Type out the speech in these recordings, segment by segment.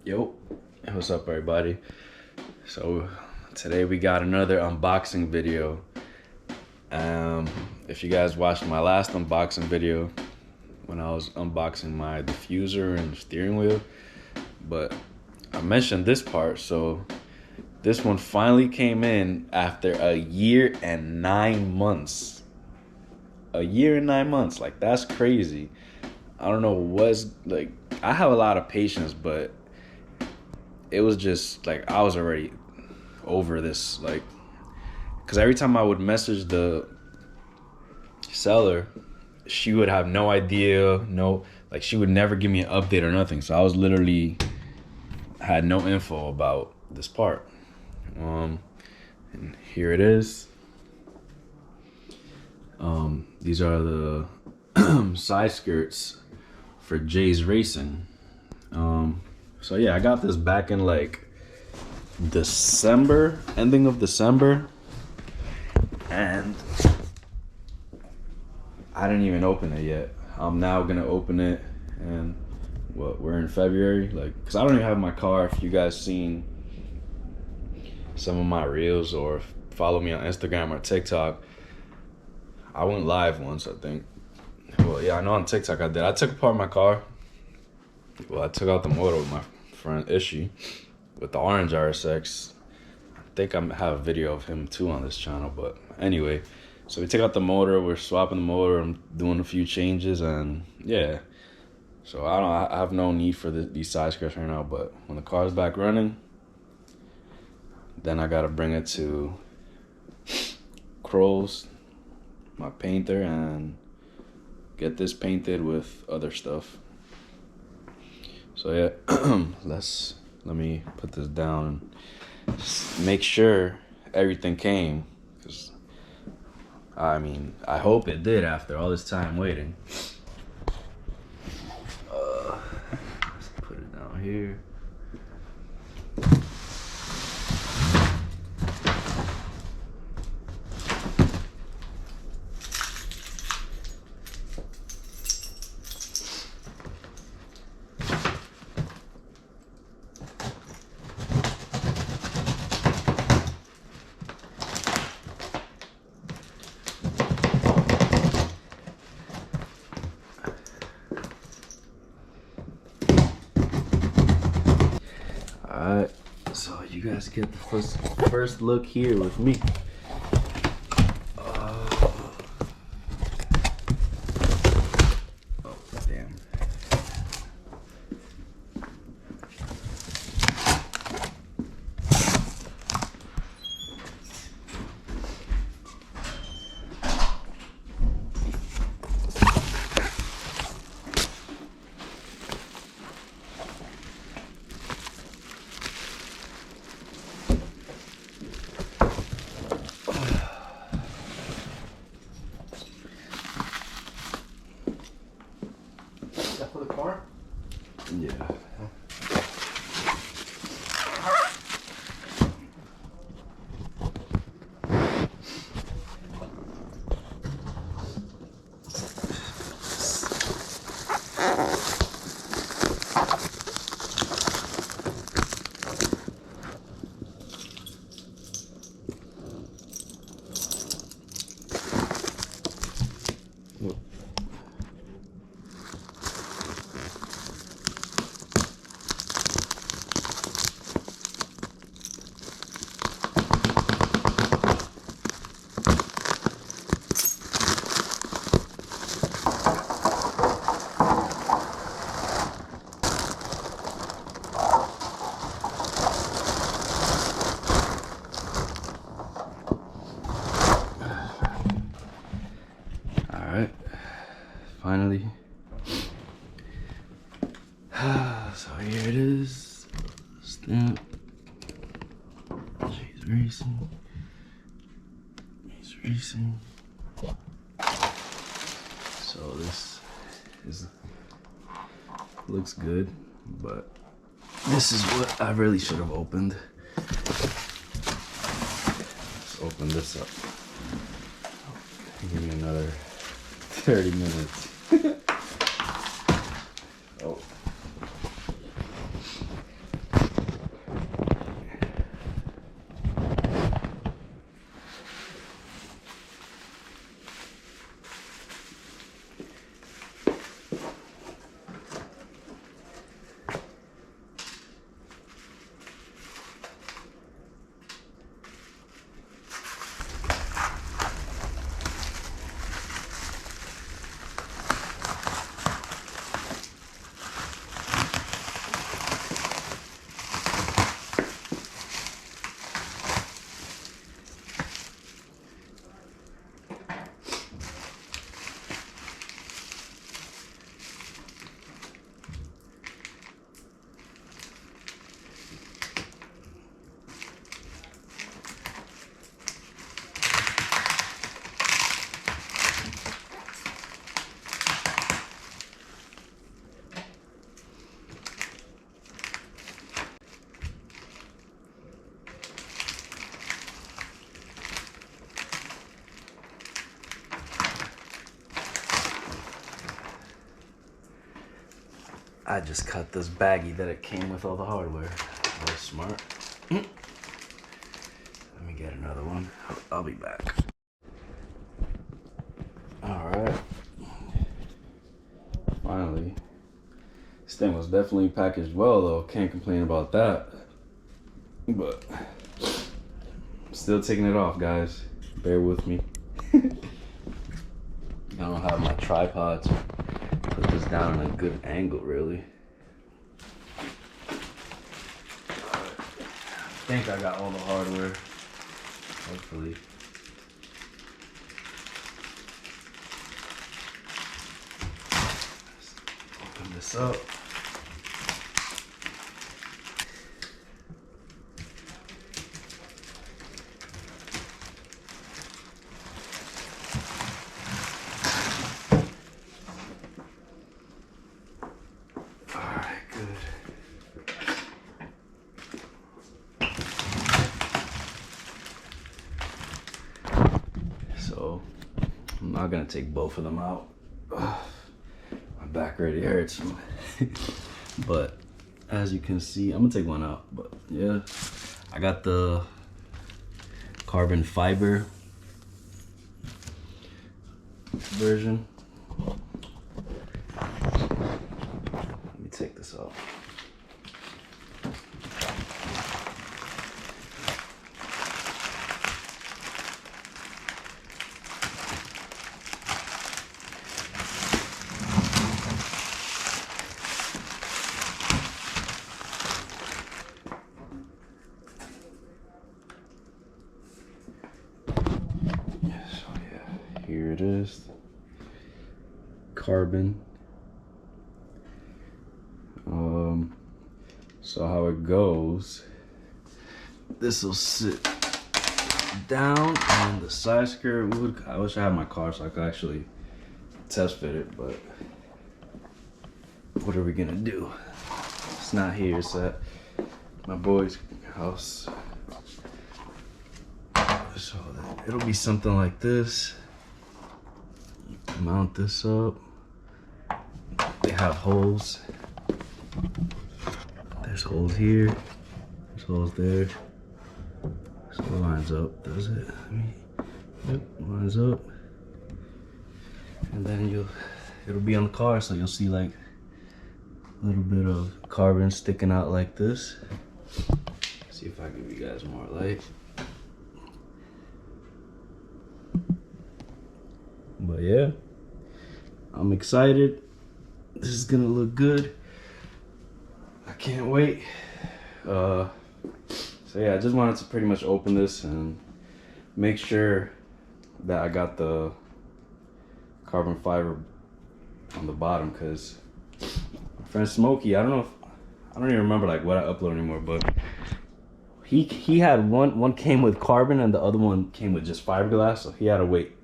Yo, what's up everybody? So today we got another unboxing video. If you guys watched my last unboxing video when I was unboxing my diffuser and steering wheel, but I mentioned this part, so this one finally came in after a year and 9 months. A year and 9 months, like that's crazy. I don't know what's like, I have a lot of patience, but it was just like I was already over this, like, because every time I would message the seller, she would have no idea, like she would never give me an update or nothing. So I was literally had no info about this part. And here it is. These are the side skirts for Jay's Racing. So yeah, I got this back in like December, ending of December, and I didn't even open it yet. I'm now gonna open it, and we're in February, like, because I don't even have my car. If you guys seen some of my reels or follow me on Instagram or TikTok, I went live once, I think. Well, yeah, I know on TikTok I did. I took apart my car. Well, I took out the motor with my friend Ishi with the orange RSX. I think I have a video of him too on this channel, but anyway. So we took out the motor, we're swapping the motor, I'm doing a few changes, and yeah. So I have no need for these side skirts right now, but when the car's back running, then I gotta bring it to Kroll's, my painter, and get this painted with other stuff. So yeah, let me put this down and just make sure everything came, because I mean, I hope it did after all this time waiting. Let's put it down here. Alright, so you guys get the first look here with me. Oh, damn. For the car? Yeah. Alright, finally. So here it is. Stamp. She's racing. He's racing. So this looks good, but this is what I really should have opened. Let's open this up. Give me another 30 minutes. Oh. I just cut this baggie that it came with all the hardware. That was smart. Let me get another one. I'll be back. Alright. Finally. This thing was definitely packaged well though. Can't complain about that. But still taking it off, guys. Bear with me. I don't have my tripod to put this down in a good angle, really. I think I got all the hardware. Hopefully. Let's open this up. So I'm not gonna take both of them out. Ugh, my back already hurts. But as you can see, I'm gonna take one out. But yeah, I got the carbon fiber version. Let me take this out. Here it is, carbon. So how it goes, this will sit down and the side skirt would, I wish I had my car so I could actually test fit it, but what are we gonna do? It's not here, it's at my boy's house. So it'll be something like this. Mount this up. They have holes. There's holes here. There's holes there. So it lines up, does it? Yep, lines up. And then it'll be on the car, so you'll see like a little bit of carbon sticking out like this. See if I give you guys more light. But yeah, I'm excited. This is gonna look good. I can't wait. So yeah, I just wanted to pretty much open this and make sure that I got the carbon fiber on the bottom, because my friend Smokey, I don't even remember like what I upload anymore, but he had one came with carbon and the other one came with just fiberglass, so he had to wait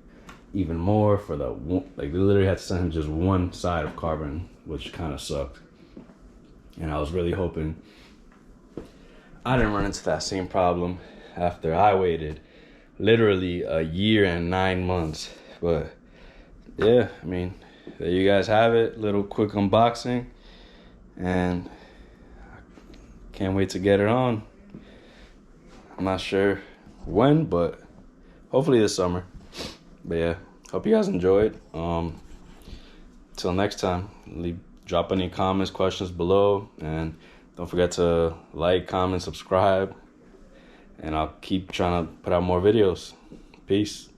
even more for the one, like they literally had to send him just one side of carbon, which kind of sucked. And I was really hoping I didn't run into that same problem after I waited literally a year and 9 months. But yeah, I mean, there you guys have it, little quick unboxing, and I can't wait to get it on. I'm not sure when, but hopefully this summer. But yeah, hope you guys enjoyed. Till next time, drop any comments, questions below, and don't forget to like, comment, subscribe, and I'll keep trying to put out more videos. Peace.